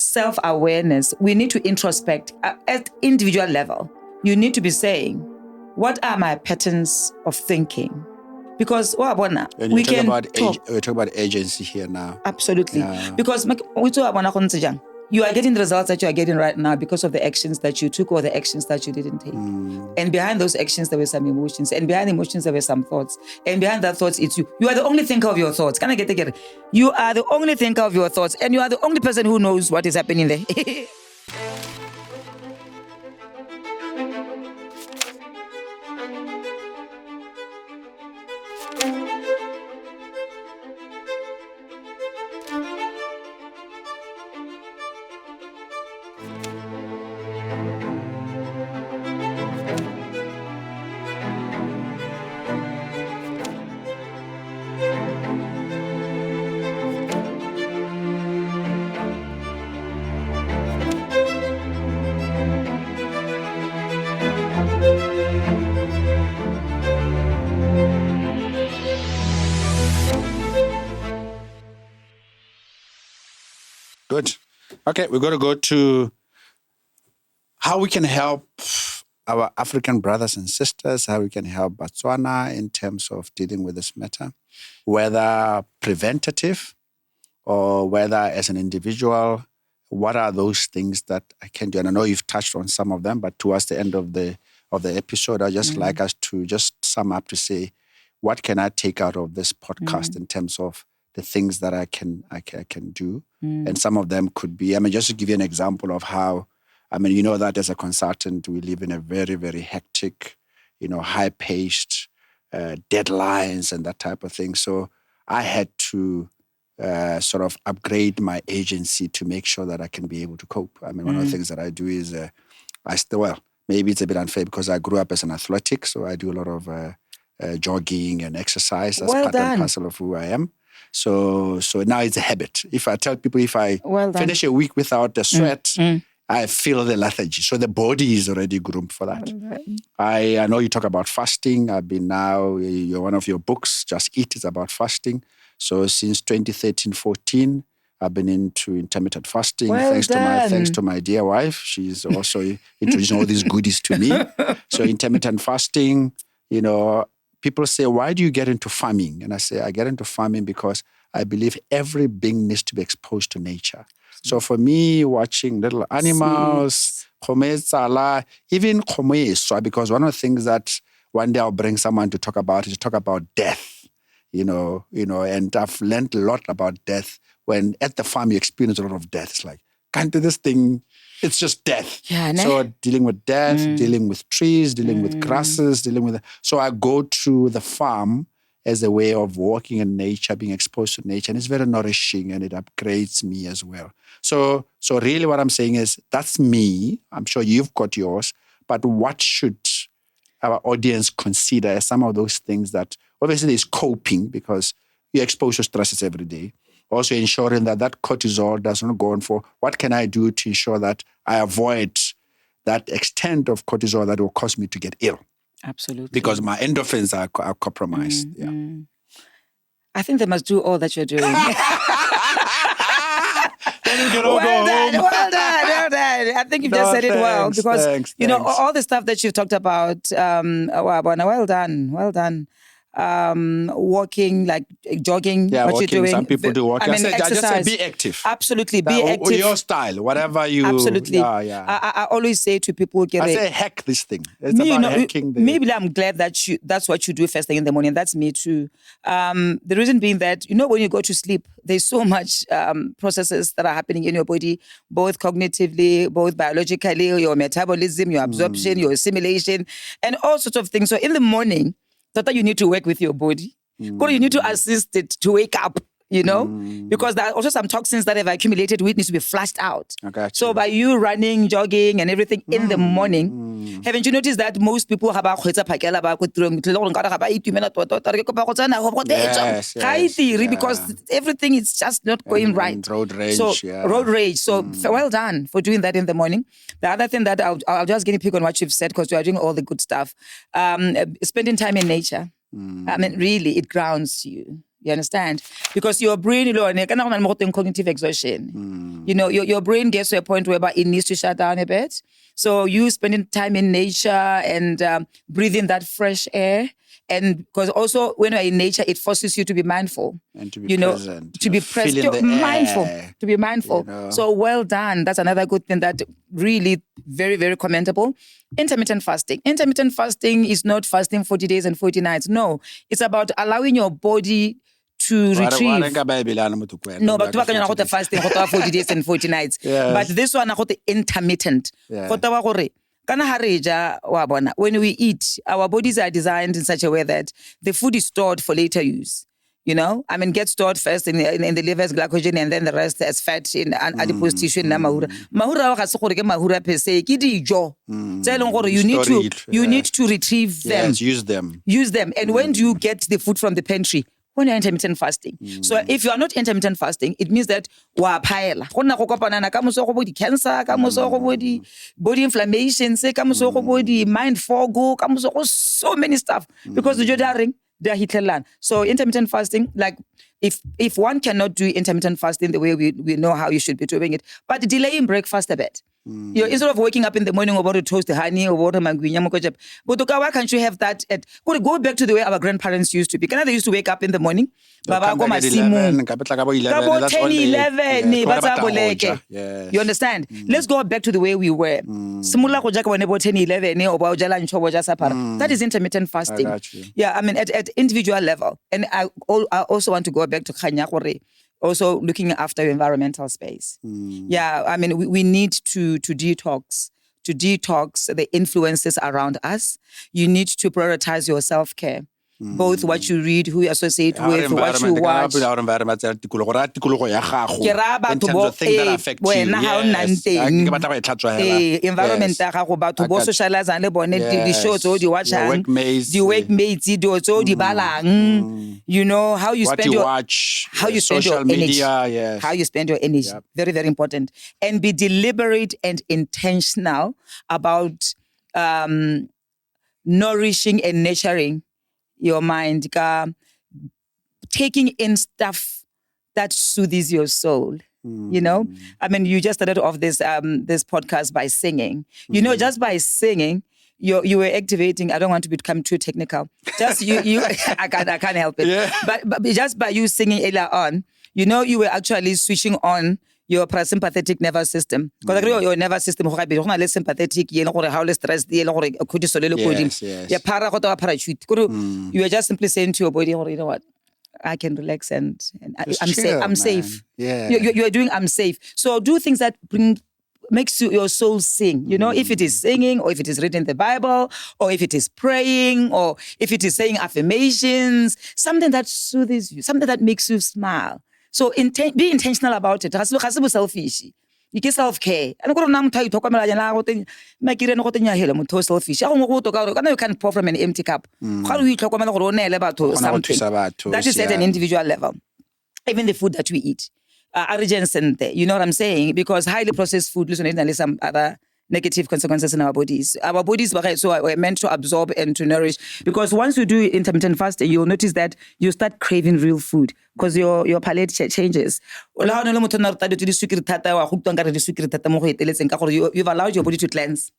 self-awareness, we need to introspect at individual level. You need to be saying, what are my patterns of thinking? Because Oabona, we can talk. We're talking about agency here now. Absolutely. Yeah. Because you are getting the results that you are getting right now because of the actions that you took or the actions that you didn't take. And behind those actions, there were some emotions. And behind emotions, there were some thoughts. And behind that thoughts, it's you. You are the only thinker of your thoughts. Can I get it? You are the only thinker of your thoughts. And you are the only person who knows what is happening there. Good. Okay, we're going to go to how we can help our African brothers and sisters, how we can help Botswana in terms of dealing with this matter, whether preventative or whether as an individual, what are those things that I can do? And I know you've touched on some of them, but towards the end of the episode, I'd just like us to just sum up to say, what can I take out of this podcast in terms of the things that I can do? And some of them could be, just to give you an example of how, you know that as a consultant, we live in a very, very hectic, high-paced deadlines and that type of thing. So I had to sort of upgrade my agency to make sure that I can be able to cope. One of the things that I do is, maybe it's a bit unfair because I grew up as an athletic, so I do a lot of jogging and exercise. That's part and parcel of who I am. So now it's a habit. If I tell people if I finish a week without a sweat, I feel the lethargy. So the body is already groomed for that. I know you talk about fasting. One of your books, Just Eat, is about fasting. So since 2013-14, I've been into intermittent fasting. Thanks to my dear wife. She's also introducing all these goodies to me. So intermittent fasting, people say, why do you get into farming? And I say, I get into farming because I believe every being needs to be exposed to nature. So for me, watching little animals, even because one of the things that one day I'll bring someone to talk about is to talk about death, and I've learned a lot about death. When at the farm you experience a lot of death, it's like, can't do this thing. It's just death. Yeah, so dealing with death, dealing with trees, dealing with grasses, So I go to the farm as a way of walking in nature, being exposed to nature. And it's very nourishing and it upgrades me as well. So really what I'm saying is, that's me. I'm sure you've got yours. But what should our audience consider as some of those things that obviously is coping because you're exposed to stresses every day. Also ensuring that cortisol does not go on for what can I do to ensure that I avoid that extent of cortisol that will cause me to get ill. Absolutely. Because my endorphins are compromised. I think they must do all that you're doing. Well done. I think you've just said it well. Because, thanks. All the stuff that you've talked about, well done. Walking, like jogging, what walking, you're doing. Some people do walking. Exercise. I just say be active. Absolutely, be active. Your style, whatever you... Absolutely. I always say to people... hack this thing. It's about hacking maybe I'm glad that that's what you do first thing in the morning. That's me too. The reason being that, when you go to sleep, there's so much processes that are happening in your body, both cognitively, both biologically, your metabolism, your absorption, your assimilation, and all sorts of things. So in the morning, that you need to work with your body. Because you need to assist it to wake up, because there are also some toxins that have accumulated which needs to be flushed out. So by you running, jogging, and everything in the morning, haven't you noticed that most people have because everything is just not going right. Road rage. So well done for doing that in the morning. The other thing that I'll just get a pick on what you've said because you are doing all the good stuff. Spending time in nature. Really, it grounds you. You understand? Because your brain, cognitive exhaustion. You know, your brain gets to a point where it needs to shut down a bit. So you spending time in nature and breathing that fresh air. And because also when you're in nature, it forces you to be mindful. And to be present. To be present. To be mindful. You know? So well done. That's another good thing that really very, very commendable. Intermittent fasting. Intermittent fasting is not fasting 40 days and 40 nights. No. It's about allowing your body to retrieve. No, but tu bakanya go te fasting go 40 days and 40 nights. Yes. But this one go te intermittent. Go taba gore kana hareja Oabona, when we eat, our bodies are designed in such a way that the food is stored for later use. You know, I mean, gets stored first in the liver's glycogen and then the rest as fat in adipose tissue in mahura. Mahura ga se gore ke mahura per se, ke dijo. You need to retrieve them. Yes, use them. Use them. And when do you get the food from the pantry? When you're intermittent fasting. So if you are not intermittent fasting, it means that wa phaela. Go nna go kopana ka moso go bo di cancer, ka moso go bo di body inflammations, ka moso go bo di mind fog, ka moso go so many stuff because the jodaring they are hitlelan. So intermittent fasting, like if one cannot do intermittent fasting the way we know how you should be doing it, but delaying breakfast a bit. You know, instead of waking up in the morning about to toast the honey or water mangwinya mokojap, but why can't you have that go back to the way our grandparents used to be? They used to wake up in the morning. Baba go masimu. 10-11. You understand? Let's go back to the way we were. Simula go jaka whenever 10-11 or ba jala nchobo ja sapara. That is intermittent fasting. Yeah, I mean at individual level. And I also want to go back to Kganya gore also looking after your environmental space. Yeah, I mean, we need to detox the influences around us. You need to prioritize your self-care. Both what you read, who you associate with, what you watch. In terms of things that affect you. Environment, socialize the shows, the workmates, you know, how you spend your energy. How you spend your energy. Very, very important. And be deliberate and intentional about nourishing and nurturing your mind, taking in stuff that soothes your soul. You know, I mean, you just started off this podcast by singing. You know, just by singing, you were activating. I don't want to become too technical. Just you. I can't help it. Yeah. But just by you singing earlier on, you know, you were actually switching on your parasympathetic nervous system. Because your nervous system is sympathetic, you know, stress, you are just simply saying to your body, you know what, I can relax and I'm safe. Yeah. You are doing I'm safe. So do things that makes your soul sing. You know, if it is singing or if it is reading the Bible or if it is praying or if it is saying affirmations, something that soothes you, something that makes you smile. So be intentional about it. Selfish. You get self-care. And go na motho ithoko mela yana go teng makire no go teng ya hela motho selfish. Ya go to ka you can pour from an empty cup. Ga o itlhokomela gore o neele batho something. That is at an individual level. Even the food that we eat. You know what I'm saying? Because highly processed food, listen, there's some other negative consequences in our bodies. Our bodies are meant to absorb and to nourish. Because once you do intermittent fasting, you'll notice that you start craving real food because your palate changes. You've allowed your body to cleanse.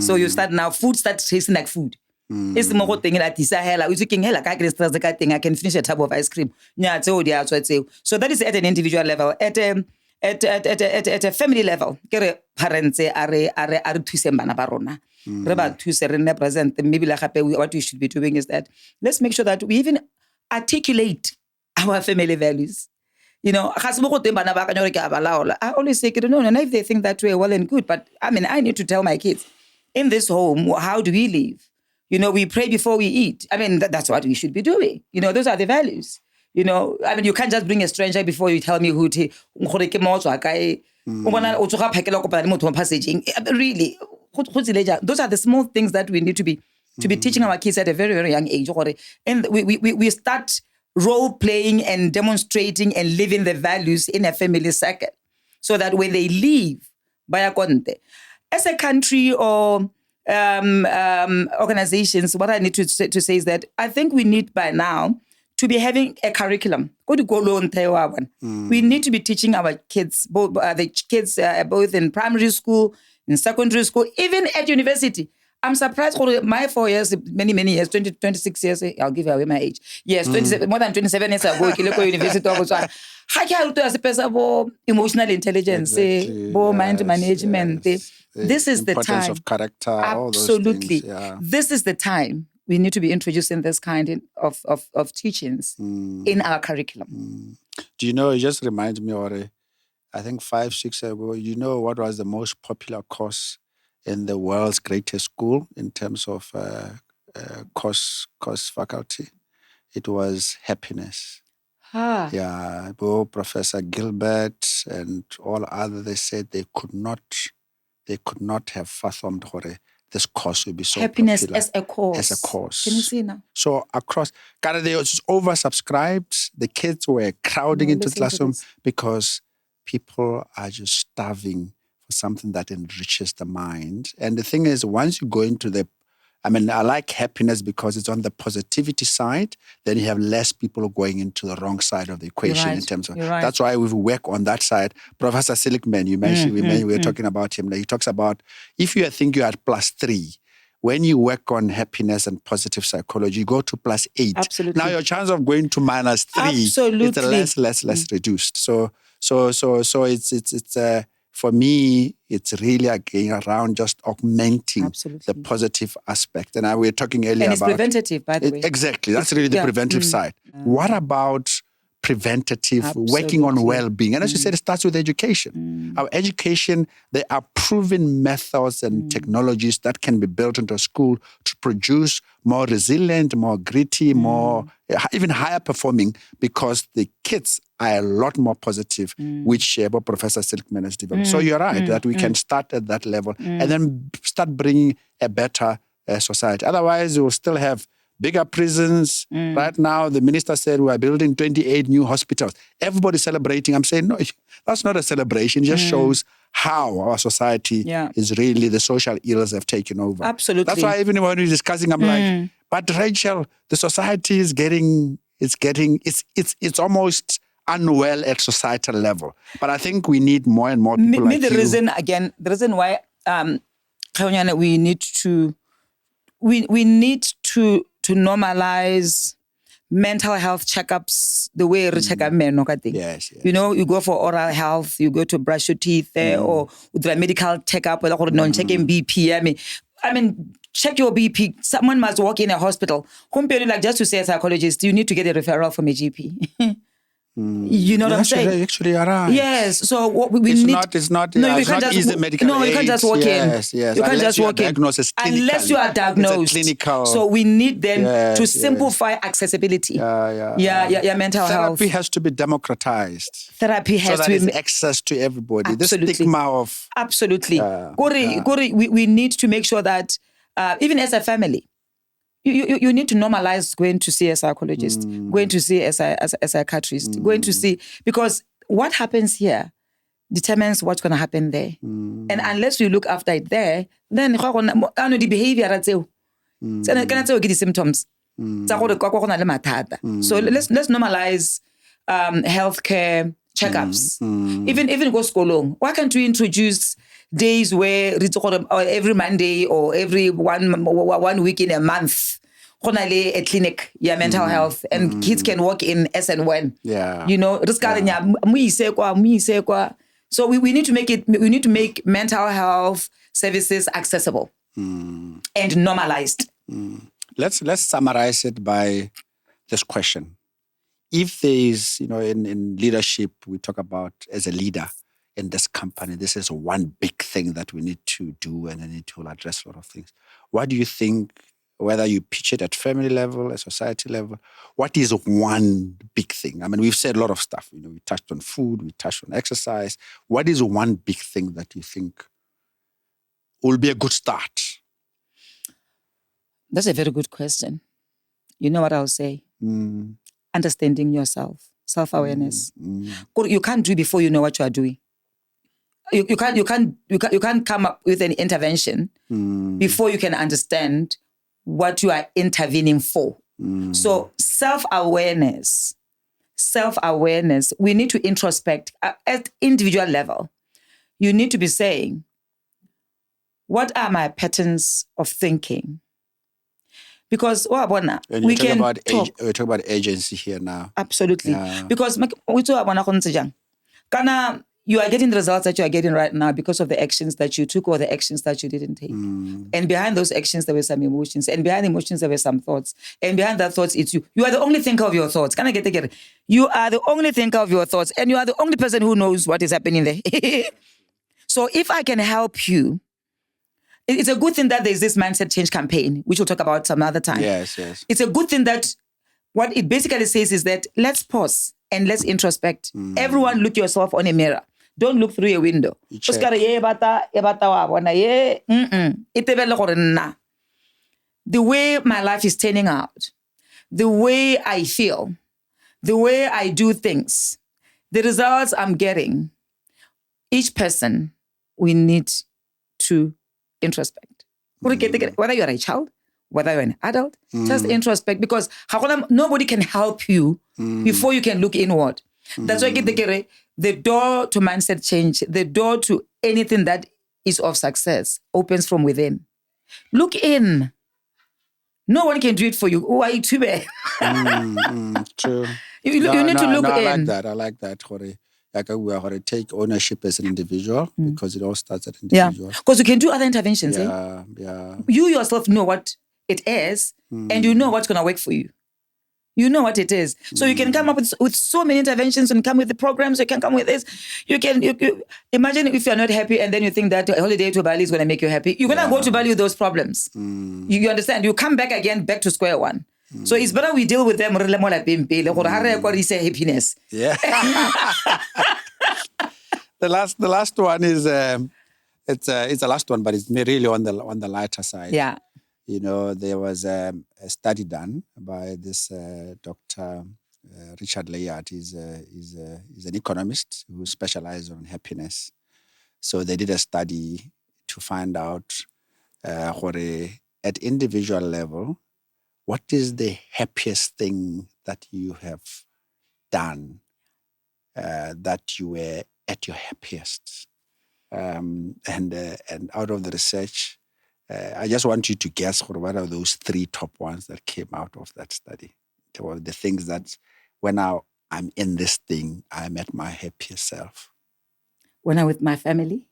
So you start now, food starts tasting like food. It's more thing like I can finish a tub of ice cream. So that is at an individual level. At a family level, parents are thuseng bana ba rona. Re ba thuse re nne present. Maybe what we should be doing is that let's make sure that we even articulate our family values. You know, I always say, no, if they think that way, well and good. But I mean, I need to tell my kids, in this home, how do we live? You know, we pray before we eat. I mean, that's what we should be doing. You know, those are the values. You know, I mean, you can't just bring a stranger before you tell me who to. Really, those are the small things that we need to be teaching our kids at a very, very young age. And we start role playing and demonstrating and living the values in a family circle, so that when they leave, as a country or organizations, what I need to say is that I think we need by now to be having a curriculum. We need to be teaching our kids, both both in primary school, in secondary school, even at university. I'm surprised for my 4 years, many years, 26 years, I'll give away my age. Yes, 27, more than 27 years ago, University of Botswana. Emotional intelligence, mind management. This is the importance time. of character, all those Absolutely. things, yeah. This is the time we need to be introducing this kind of teachings in our curriculum. Do you know, it just reminds me of, I think 5, 6 years ago, you know what was the most popular course in the world's greatest school in terms of course faculty? It was happiness. Yeah, both Professor Gilbert and all others, they said they could not have fathomed this course would be so happiness popular. As a course. Can you see now? So across, they were just oversubscribed. The kids were crowding into the classroom because people are just starving for something that enriches the mind. And the thing is, once you go into I like happiness because it's on the positivity side, then you have less people going into the wrong side of the equation in terms of, that's why we work on that side. Professor Seligman, you mentioned, we were talking about him. He talks about, if you think you're at +3, when you work on happiness and positive psychology, you go to +8. Absolutely. Now your chance of going to -3 is less reduced. So it's for me, it's really again around just augmenting the positive aspect. And we're talking earlier and it's about preventative, by the way. Exactly, that's really the preventive side. What about preventative, working on well-being? And as you said, it starts with education. Our education, there are proven methods and technologies that can be built into a school to produce more resilient, more gritty, more even higher performing, because the kids are a lot more positive, which Professor Silkman has developed. So you're right that we can start at that level and then start bringing a better society. Otherwise, we'll still have bigger prisons. Right now, the minister said we are building 28 new hospitals. Everybody's celebrating. I'm saying, no, that's not a celebration. It just shows how our society is really, the social ills have taken over. Absolutely. That's why even when we're discussing, I'm like, but Rachel, the society is it's almost unwell at societal level. But I think we need more and more people like the reason why we need to normalize mental health checkups the way we check men. Yes. You know, you go for oral health, you go to brush your teeth or do a medical checkup, or checking BP. I mean, check your BP. Someone must walk in a hospital. Like, just to say a psychologist, you need to get a referral from a GP. You know what I'm saying? Actually, you're right. Yes. So what we it's need... It's not easy medical No, you can't just walk in. Yes. You can't just walk in. Unless you are diagnosed. Clinical. So we need them to simplify accessibility. Mental health. Therapy has to be democratized. Therapy has to be access to everybody. Absolutely. The stigma of... Absolutely. We need to make sure that even as a family, you need to normalize going to see a psychologist, going to see a psychiatrist, going to see, because what happens here determines what's going to happen there. And unless we look after it there, then the behavior the symptoms. So let's normalize healthcare checkups. Even go school. Why can't we introduce days where every Monday or every one week in a month, a clinic, mental health, and kids can walk in as and when. You know, so we need to make it. We need to make mental health services accessible and normalized. Let's summarize it by this question. If there is, in leadership, we talk about as a leader in this company, this is one big thing that we need to do, and I need to address a lot of things. What do you think, whether you pitch it at family level, at society level, what is one big thing? I mean, we've said a lot of stuff. We touched on food, we touched on exercise. What is one big thing that you think will be a good start? That's a very good question. You know what I'll say? Understanding yourself, self-awareness. You can't do before you know what you are doing. You can't come up with an intervention before you can understand what you are intervening for. So self-awareness. We need to introspect at individual level. You need to be saying, what are my patterns of thinking? Because Oabona, we can talk. We're talking about agency here now. Absolutely. Yeah. Because you are getting the results that you are getting right now because of the actions that you took or the actions that you didn't take. And behind those actions, there were some emotions. And behind the emotions, there were some thoughts. And behind that thoughts, it's you. You are the only thinker of your thoughts. Can I get it? You are the only thinker of your thoughts. And you are the only person who knows what is happening there. So if I can help you, it's a good thing that there's this mindset change campaign, which we'll talk about some other time. Yes. It's a good thing that what it basically says is that let's pause and let's introspect. Everyone look yourself on a mirror. Don't look through a window. The way my life is turning out, the way I feel, the way I do things, the results I'm getting, each person, we need to introspect. Whether you're a child, whether you're an adult, just introspect, because nobody can help you before you can look inward. That's why the door to mindset change, the door to anything that is of success opens from within. Look in. No one can do it for you. Oh, I too bad. True. You need to look in. I like that. We are going to take ownership as an individual because it all starts at individual. Yeah, because you can do other interventions. Yeah. You yourself know what it is, and you know what's going to work for you. You know what it is. So you can come up with so many interventions and come with the programs. You can come with this. You imagine if you're not happy and then you think that a holiday to Bali is going to make you happy. You're going to go to Bali with those problems. You understand? You come back again, back to square one. So it's better we deal with them. Happiness. Yeah. The last one is it's the last one, but it's really on the lighter side. Yeah. There was a study done by this Dr. Richard Layard. He's an economist who specializes on happiness. So they did a study to find out at individual level, what is the happiest thing that you have done that you were at your happiest? And out of the research, I just want you to guess what are those 3 top ones that came out of that study. They were the things that when I'm in this thing, I'm at my happiest self. When I'm with my family.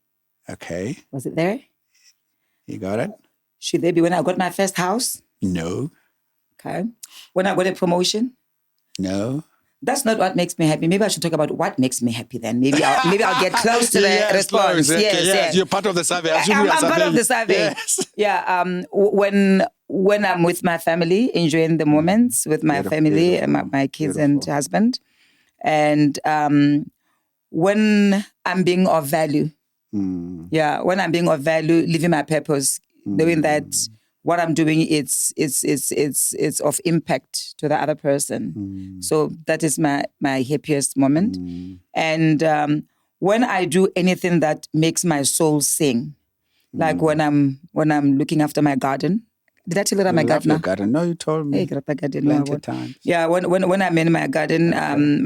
Okay. Was it there? You got it? Should they be when I got my first house? No. Okay. When I got a promotion? No. That's not what makes me happy. Maybe I should talk about what makes me happy then. Maybe I'll get close to the response. Okay. Yes, you're part of the survey. I'm part of the survey. Yes. Yeah. When I'm with my family, enjoying the moments with my family and my kids and husband. And when I'm being of value. Yeah, when I'm being of value, living my purpose, knowing that what I'm doing it's of impact to the other person. So that is my happiest moment. And when I do anything that makes my soul sing, like when I'm looking after my garden. Did I tell you that my garden? Garden? No, you told me. Plenty of times. Yeah, when I'm in my garden,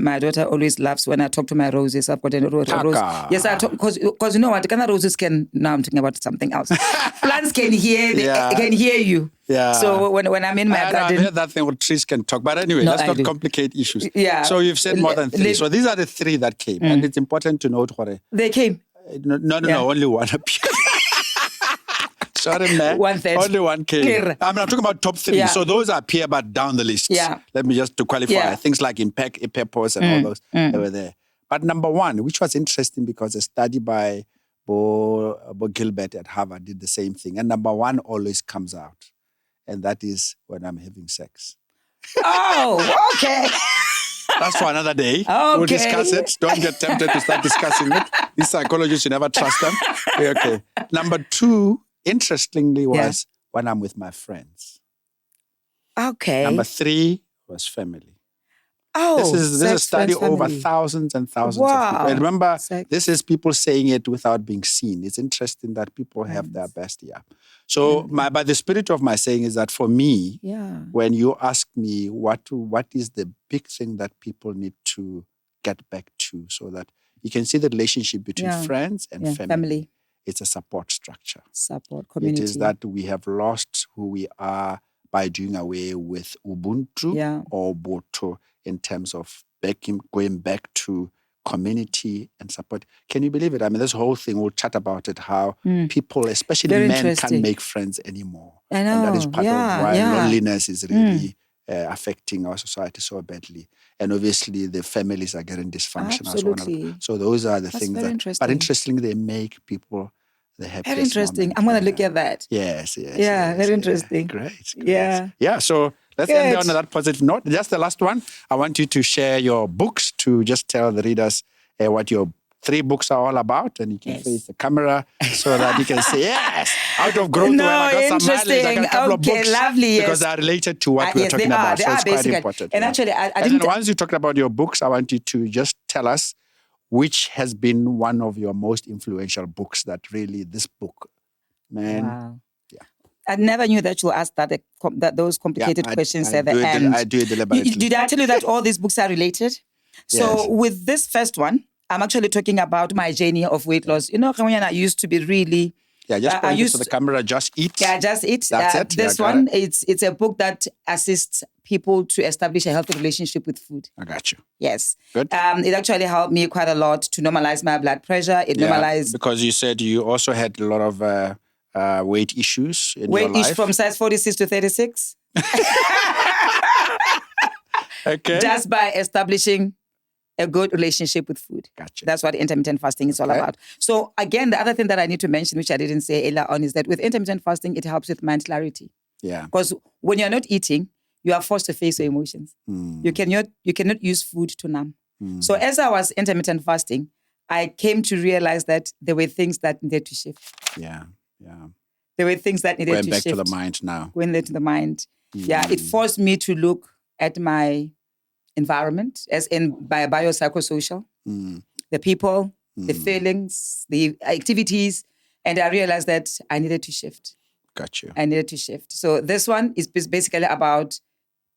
my daughter always laughs when I talk to my roses. I've got a rose. Yes, I talk because you know what? Kind of roses can. Now I'm talking about something else. Plants can hear. Can hear you. Yeah. So when I'm in my garden, I've heard that thing where trees can talk. But anyway, let's not complicate issues. Yeah. So you've said more than 3. So these are the 3 that came, and it's important to note what they came. No, only one appeared. Sorry, man. 1/3. Only 1 came. I'm talking about top 3. Yeah. So those appear, but down the list. Yeah. Let me just to qualify. Things like impact, purpose, and all those, they were there. But number 1, which was interesting because a study by Bo Gilbert at Harvard did the same thing. And number 1 always comes out. And that is when I'm having sex. Oh, okay. That's for another day. Okay. We'll discuss it. Don't get tempted to start discussing it. These psychologists, you never trust them. Okay. Number 2, interestingly, was when I'm with my friends. Okay. Number 3 was family. Oh, this is a sex, study friends, over family. thousands and thousands of people. Wow. And remember, Sex. this is people saying it without being seen. It's interesting that people have their best, So but the spirit of my saying is that for me, when you ask me what is the big thing that people need to get back to so that you can see the relationship between friends and family. It's a support structure. Support, community. It is that we have lost who we are by doing away with Ubuntu or Boto in terms of going back to community and support. Can you believe it? I mean, this whole thing, we'll chat about it, how people, especially Very men, can't make friends anymore. I know. And that is part of why loneliness is really affecting our society so badly. And obviously, the families are getting dysfunctional. Absolutely. So those are the things that... interesting. But interestingly, they make people... Very interesting. I'm going to look at that. Yes. Very interesting. Great. Yeah. So let's end on that positive note. Just the last one. I want you to share your books, to just tell the readers what your 3 books are all about, and you can face the camera so that you can say, yes, out of growth, when I got some mileage, I got a couple of books. Lovely, because they are related to what we're talking about. So it's quite important. And actually, I and didn't... then once you talked about your books, I want you to just tell us which has been one of your most influential books that really, this book, man. Wow. I never knew that you'll ask that those complicated questions at the end. I do it deliberately. Did I tell you that all these books are related? So with this first one, I'm actually talking about my journey of weight loss. You know, Kgengwenyane, I used to be really... just point it to the camera, just eat. Just eat. That's it. This one, it's a book that assists people to establish a healthy relationship with food. I got you. Yes. Good. It actually helped me quite a lot to normalize my blood pressure. It normalized... Because you said you also had a lot of weight issues in your life. Weight from size 46 to 36. Okay. Just by establishing a good relationship with food. Gotcha. That's what intermittent fasting is all about. So again, the other thing that I need to mention, which I didn't say earlier on, is that with intermittent fasting, it helps with mind clarity. Yeah. Because when you're not eating, you are forced to face your emotions. You cannot use food to numb. So as I was intermittent fasting, I came to realize that there were things that needed to shift. Yeah. There were things that needed to shift. Going back to the mind now. Going back to the mind. Yeah, it forced me to look at my environment, as in biopsychosocial, the people, the feelings, the activities, and I realized that I needed to shift. Got you. I needed to shift. So this one is basically about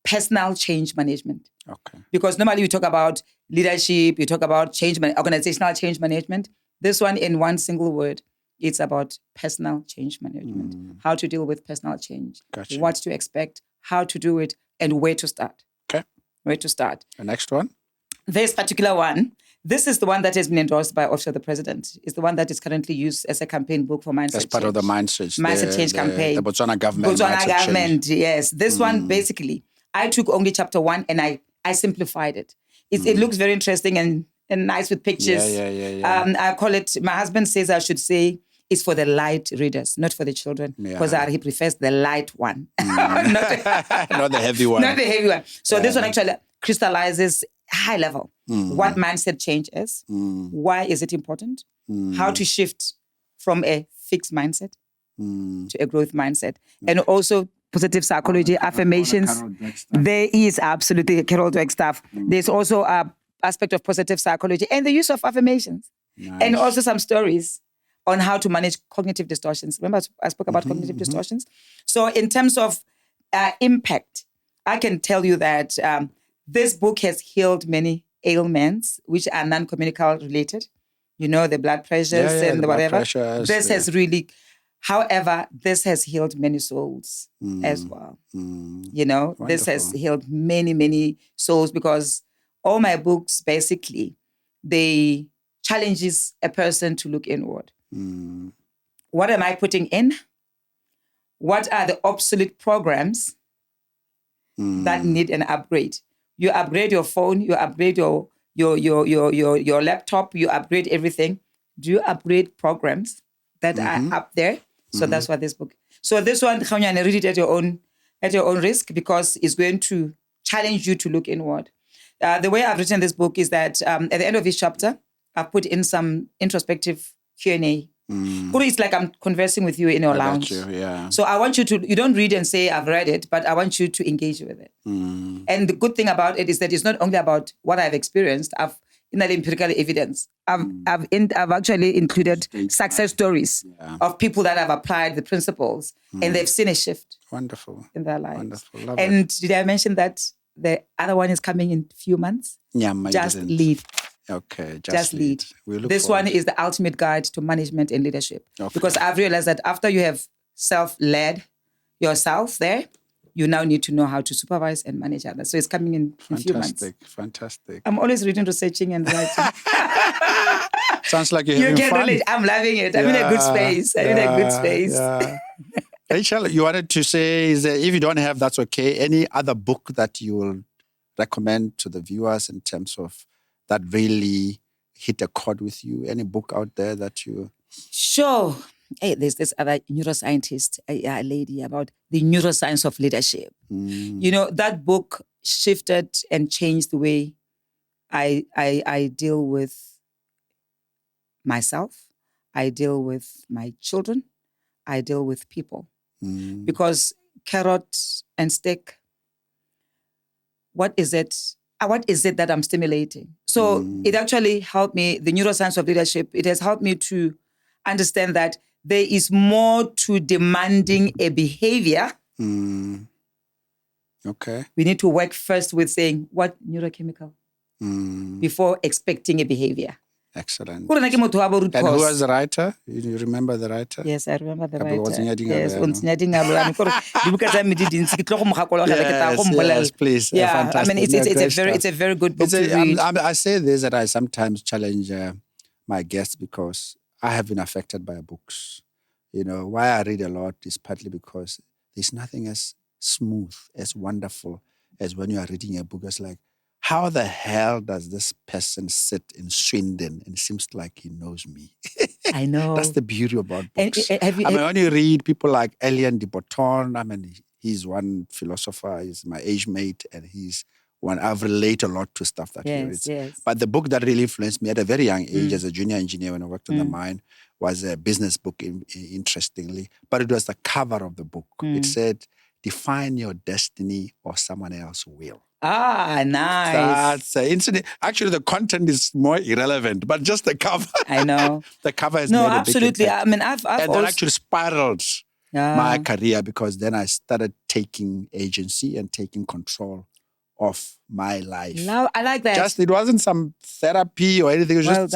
personal change management. Okay. Because normally you talk about leadership, you talk about organizational change management. This one, in one single word, it's about personal change management. How to deal with personal change. Gotcha. What to expect, how to do it, and where to start. Okay. Where to start. The next one? This particular one, this is the one that has been endorsed by Office of the President. It's the one that is currently used as a campaign book for mindset As part change. of the mindset change campaign. The Botswana government. Botswana government, yes. This one, basically, I took only chapter 1 and I simplified it. It looks very interesting and nice with pictures. Yeah. I call it, my husband says I should say, it's for the light readers, not for the children. Because he prefers the light one. Not the heavy one. Not the heavy one. So this one actually crystallizes high level what mindset change is, why is it important, how to shift from a fixed mindset to a growth mindset, and also positive psychology, affirmations. There is absolutely Carol Dweck stuff. There's also an aspect of positive psychology and the use of affirmations. Nice. And also some stories on how to manage cognitive distortions. Remember I spoke about cognitive distortions? So in terms of impact, I can tell you that this book has healed many ailments which are non-communicable related. You know, the blood pressures and the whatever. This has really... However, this has healed many souls as well. You know, Wonderful. This has healed many, many souls because all my books, basically, they challenges a person to look inward. What am I putting in? What are the obsolete programs that need an upgrade? You upgrade your phone, you upgrade your laptop, you upgrade everything. Do you upgrade programs that are up there? So that's what this book. So this one, Kgengwenyane, read it at your own risk because it's going to challenge you to look inward. The way I've written this book is that at the end of each chapter, I've put in some introspective Q&A It's like I'm conversing with you in your lounge. Yeah. So I want you don't read and say, I've read it, but I want you to engage with it. And the good thing about it is that it's not only about what I've experienced. I've in that empirical evidence. I've actually included success stories of people that have applied the principles and they've seen a shift. Wonderful. In their lives. Wonderful. Love and it. Did I mention that the other one is coming in a few months? Yeah, Just Lead. Okay, Just Lead. This one is the ultimate guide to management and leadership. Okay. Because I've realized that after you have self-led yourself there, you now need to know how to supervise and manage others. So it's coming in a few months. Fantastic. I'm always reading, researching, and writing. Sounds like you're having fun. Relate. I'm loving it. I'm in a good space. Yeah. Rachel, you wanted to say, is that if you don't have, that's okay. Any other book that you will recommend to the viewers in terms of that really hit a chord with you? Any book out there that you... Sure. Hey, there's this other neuroscientist, a lady, about the neuroscience of leadership. That book shifted and changed the way I deal with myself. I deal with my children. I deal with people. Because carrot and stick, what is it that I'm stimulating? So it actually helped me, the neuroscience of leadership, it has helped me to understand that there is more to demanding a behavior. Okay. We need to work first with saying, what neurochemical? Before expecting a behavior. Excellent. And who was the writer? You remember the writer? Yes, I remember the writer. Yes, please. Yeah, I mean, it's a very good book to read. I say this, that I sometimes challenge my guests because I have been affected by books. Why I read a lot is partly because there's nothing as smooth, as wonderful as when you are reading a book. It's like, how the hell does this person sit in Swindon and it seems like he knows me? I know. That's the beauty about books. When you read people like Elian de Botton, he's one philosopher, he's my age mate, and he's one I've related a lot to stuff that he reads. Yes. But the book that really influenced me at a very young age as a junior engineer when I worked on the mine was a business book, interestingly. But it was the cover of the book. It said, define your destiny or someone else will. Ah, nice. That's incident. Actually, the content is more irrelevant, but just the cover. I know. The cover has made a absolutely. big impact. I've that actually spiraled my career because then I started taking agency and taking control of my life. No, I like that. It wasn't some therapy or anything. It was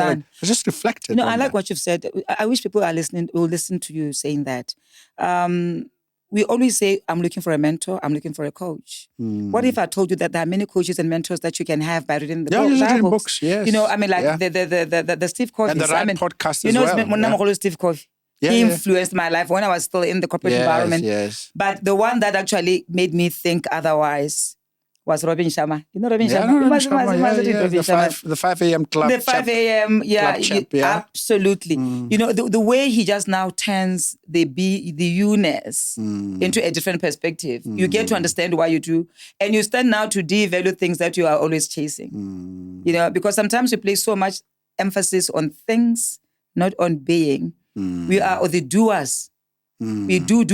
just reflected. I like what you've said. I wish people will listen to you saying that. We always say, I'm looking for a mentor, I'm looking for a coach. What if I told you that there are many coaches and mentors that you can have by reading the books? Yeah, reading books, yes. The Steve Covey. And the right podcast as well. Steve Covey. He influenced my life when I was still in the corporate environment. Yes. But the one that actually made me think otherwise was Robin Sharma. You know Robin Sharma? I know Robin Sharma. The 5 a.m. club. The 5 a.m. Absolutely. The way he just now turns the you-ness into a different perspective. You get to understand why you do. And you start now to devalue things that you are always chasing. Because sometimes we place so much emphasis on things, not on being. We are the doers. We do,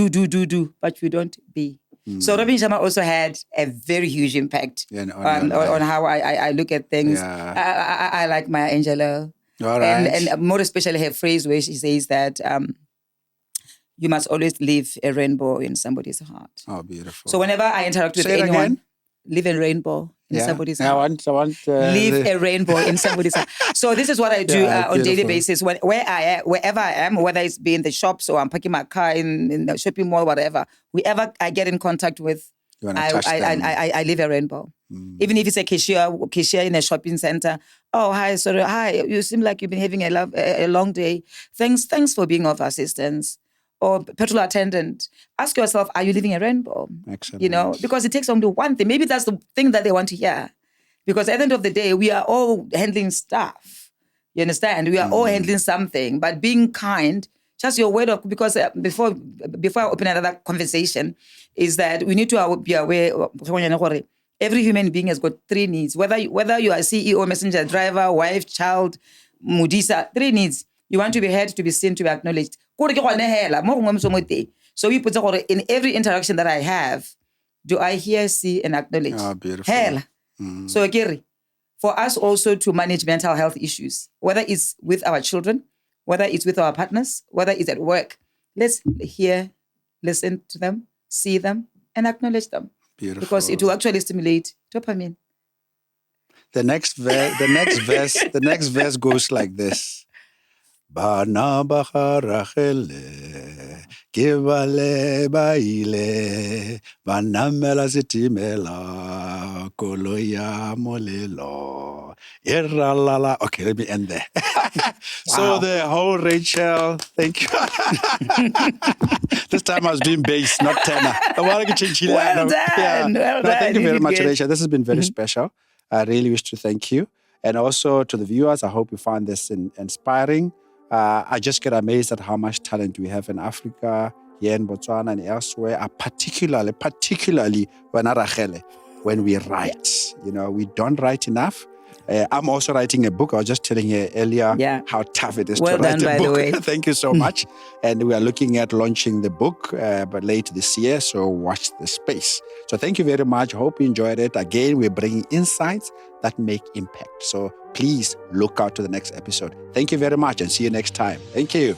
but we don't be. So Robin Sharma also had a very huge impact on how I look at things. Yeah. I like Maya Angelou. All right. And more especially her phrase where she says that you must always leave a rainbow in somebody's heart. Oh, beautiful. So whenever I interact with anyone, leave a rainbow in somebody's heart. I want leave a rainbow in somebody's heart. So this is what I do on a daily basis. Wherever I am, whether it's be in the shops or I'm parking my car in the shopping mall, whatever, whoever I get in contact with, I leave a rainbow. Even if it's a cashier in a shopping center. Oh, hi, sorry, hi. You seem like you've been having a long day. Thanks for being of assistance. Or petrol attendant, ask yourself, are you living a rainbow? Excellent. Because it takes only one thing. Maybe that's the thing that they want to hear. Because at the end of the day, we are all handling stuff. You understand? We are all handling something. But being kind, just your word of, because before I open another conversation, is that we need to be aware, every human being has got 3 needs. Whether you are CEO, messenger, driver, wife, child, mudisa, 3 needs. You want to be heard, to be seen, to be acknowledged. So we put in every interaction that I have, do I hear, see, and acknowledge? Oh, beautiful. So Gary, for us also to manage mental health issues, whether it's with our children, whether it's with our partners, whether it's at work, let's hear, listen to them, see them, and acknowledge them. Beautiful. Because it will actually stimulate dopamine. The next verse goes like this. Bana ba garagele ke ba le ba ile ba namela setimela koloi ya molelo iralala. Okay, let me end there. So the whole Rachel, thank you. This time I was doing bass, not tenor. Well done. Well done. Thank you very much, Rachel. This has been very special. I really wish to thank you. And also to the viewers, I hope you found this inspiring. I just get amazed at how much talent we have in Africa, here in Botswana and elsewhere, particularly when we write. You know, we don't write enough. I'm also writing a book. I was just telling you earlier how tough it is to write a book. Thank you so much. And we are looking at launching the book but late this year, so watch the space. So thank you very much. Hope you enjoyed it. Again, we're bringing insights that make impact. So please look out to the next episode. Thank you very much and see you next time. Thank you.